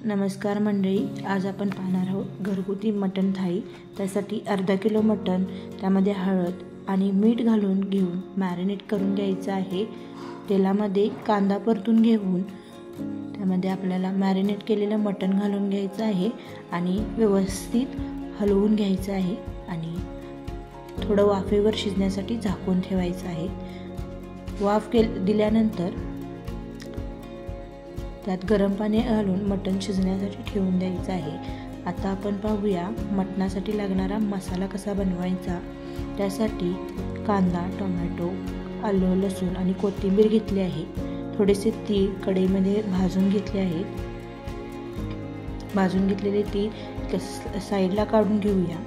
नमस्कार मंडळी, आज आपण पाहणार आहोत घरगुती मटण थाळी। त्यासाठी अर्धा किलो मटण त्यामध्ये हळद आणि मीठ घालून घेऊन मॅरिनेट करून घ्यायचं आहे। तेलामध्ये कांदा परतून घेऊन त्यामध्ये आपल्याला मॅरिनेट केलेलं मटण घालून घ्यायचं आहे आणि व्यवस्थित हलवून घ्यायचं आहे आणि थोडं वाफेवर शिजण्यासाठी झाकून ठेवायचं आहे। वाफ दिल्यानंतर त्यात गरम पाणी घालून मटण शिजण्यासाठी ठेवून द्यायचं आहे। आता आपण पाहूया मटणासाठी लागणारा मसाला कसा बनवायचा। त्यासाठी कांदा, टोमॅटो, आलं, लसूण आणि कोथिंबीर घेतली आहे। थोडेसे तीळ कढईमध्ये भाजून घेतले आहेत। भाजून घेतलेले तीळ साईडला काढून घेऊया।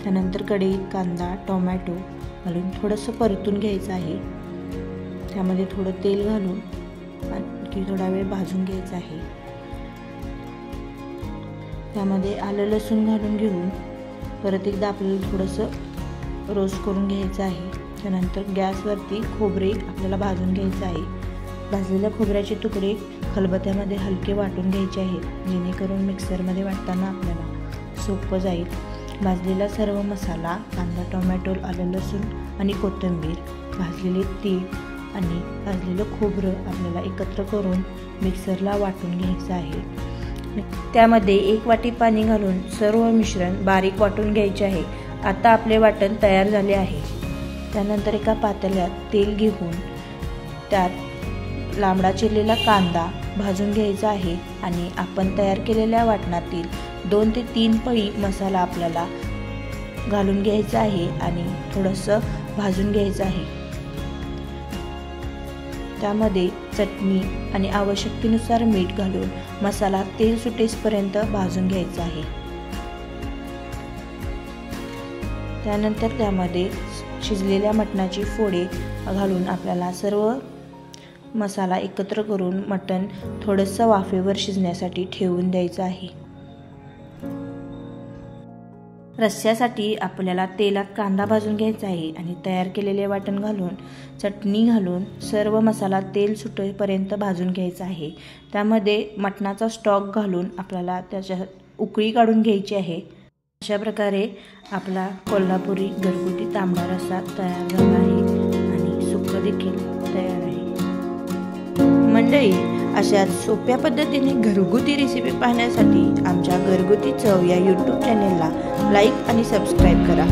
त्यानंतर कढईत कांदा, टोमॅटो घालून थोडंसं परतून घ्यायचं आहे। त्यामध्ये थोडं तेल घालून थोडा वेळ भाजून घ्यायचा आहे। त्यामध्ये आलं लसूण घालून घेऊन परत एकदा आपल्याला थोडंसं रोस्ट करून घ्यायचं आहे। त्यानंतर गॅसवरती खोबरे आपल्याला भाजून घ्यायचं आहे। भाजलेल्या खोबऱ्याचे तुकडे खलबत्त्यामध्ये हलके वाटून घ्यायचे आहेत, जेणेकरून मिक्सरमध्ये वाटताना आपल्याला सोपं जाईल। भाजलेला सर्व मसाला कांदा, टोमॅटो, आलं लसूण आणि कोथिंबीर, भाजलेले तीळ आणि भाजलेलं खोबरं आपल्याला एकत्र करून मिक्सरला वाटून घ्यायचं आहे। त्यामध्ये 1 वाटी पाणी घालून सर्व मिश्रण बारीक वाटून घ्यायचे आहे। आता आपले वाटण तयार झाले आहे। त्यानंतर एका पातेल्यात तेल घेऊन त्यात लांबडा चिरलेला कांदा भाजून घ्यायचा आहे आणि आपण तयार केलेल्या वाटणातील 2 ते 3 पळी मसाला आपल्याला घालून घ्यायचा आहे आणि थोडंसं भाजून घ्यायचं आहे। त्यामध्ये चटणी आणि आवश्यकतेनुसार मीठ घालून मसाला तेल सुटेपर्यंत भाजून घ्यायचा आहे। त्यानंतर त्यामध्ये शिजलेल्या मटणाची फोडे घालून आपल्याला सर्व मसाला एकत्र करून मटण थोडंसं वाफेवर शिजण्यासाठी ठेवून द्यायचं आहे। रस्स्यासाठी आपल्याला तेलात कांदा भाजून घ्यायचा आहे आणि तयार केलेले वाटण घालून चटणी घालून सर्व मसाला तेल सुटेपर्यंत भाजून घ्यायचा आहे। त्यामध्ये मटणाचा स्टॉक घालून आपल्याला त्याच्यात उकळी काढून घ्यायची आहे। अशा प्रकारे आपला कोल्हापुरी घरगुती तांबडा रस्सा तयार झाला आहे आणि सुक्कं देखील तयार आहे। मंडळी, अशाच सोप्या पद्धतीने घरगुती रेसिपी पाहण्यासाठी आमच्या घरगुती चव या यूट्यूब चॅनेलला लाईक आणि सबस्क्राईब करा।